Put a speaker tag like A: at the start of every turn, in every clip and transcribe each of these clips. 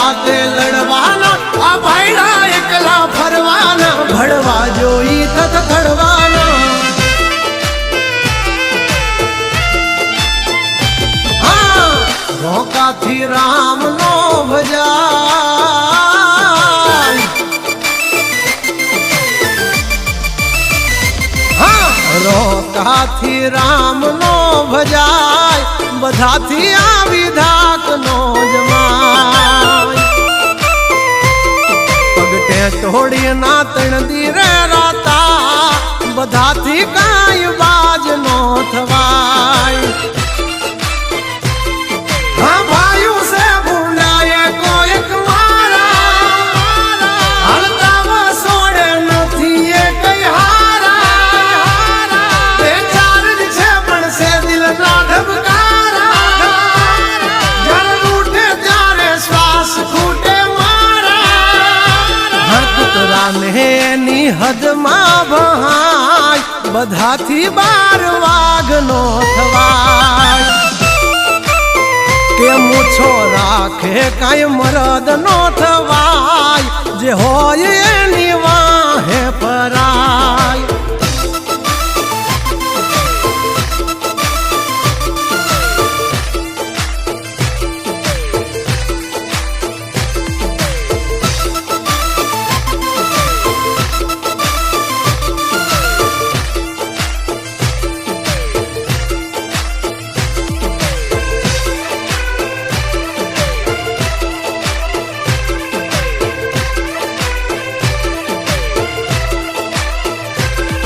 A: રાતે લડવાના આ ભાઈડા એકલા ફરવાના ભળવા જોઈ તત થડવાના હા રોકાથી રામ નો ભજાય હા રોકાથી રામ નો ભજાય બધાથી આવી ધાક નો જમાય પગટે તોડી ના તણદી રે રાતા બધાથી કાંઈ બાજ નો થવાય હા ભાઈઓ સે ભૂંડાએ કોઈક મારા હલતા વસોડે નથી એ કઈ હારા બે ચાર જ છે પણ સે દિલ ના ઢબકા ની હદમાં ભહાય બધાથી બાર વાગ નો થવાય કે મૂછો રાખે કાંઈ મરદ નો થવાય જે હોય એની વાહે પરાય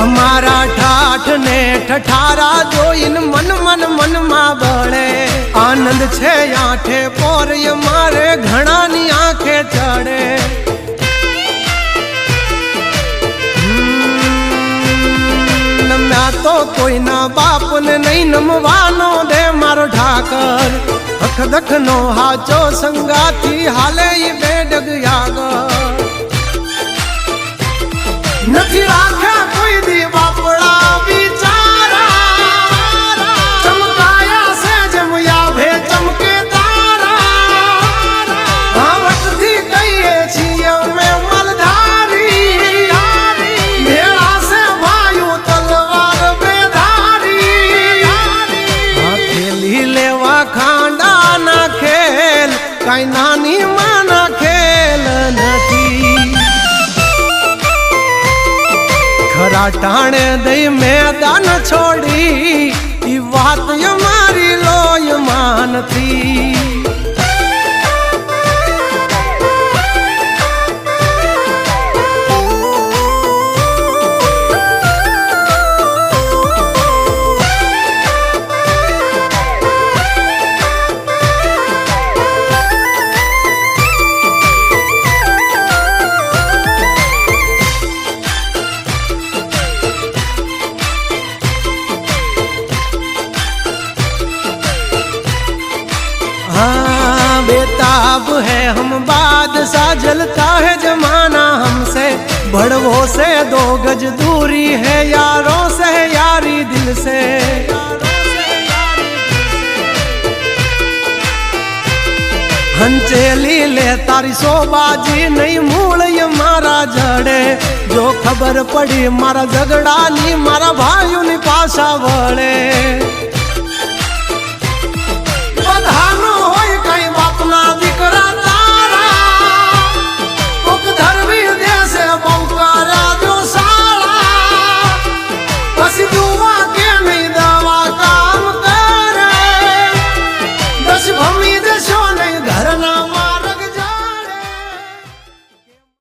A: અમારા ઠાઠ ને ઠઠારા જોઈન મન મન મનમાં બળે આનંદ છે આંખે પોરય મારે ઘણાની આંખે ચડે નમ્યા તો કોઈના બાપને નહીં નમવાનો દે મારો ઠાકર અખદખ નો હાચો સંગાથી હાલે ઈ બેડગ યાગર નથી રાખ્યા કોઈ દી બાપડા બિચારા ચમકાયા છે જમયા ભે ચમકે તારા આવટથી કહીએ છીએ અમે મલધારી મેળા છે ભાઈઓ તલવાર બેધારી હથેલી લેવા ખાંડા ના ખેલ કાંઈ નાની માના ખેલ નથી ખરા ટાણે દઈ મેદાન છોડી ઈ વાત મારી લોયમાં નથી बेताब है हम बादशाह जलता है जमाना हमसे बड़वों से 2 गज दूरी है यारों से यारी दिल से हंचेली ले तारी सोबाजी नहीं मूल ये मारा जड़े जो खबर पड़ी मारा झगड़ा नी मारा भाइयों नी पासा वड़े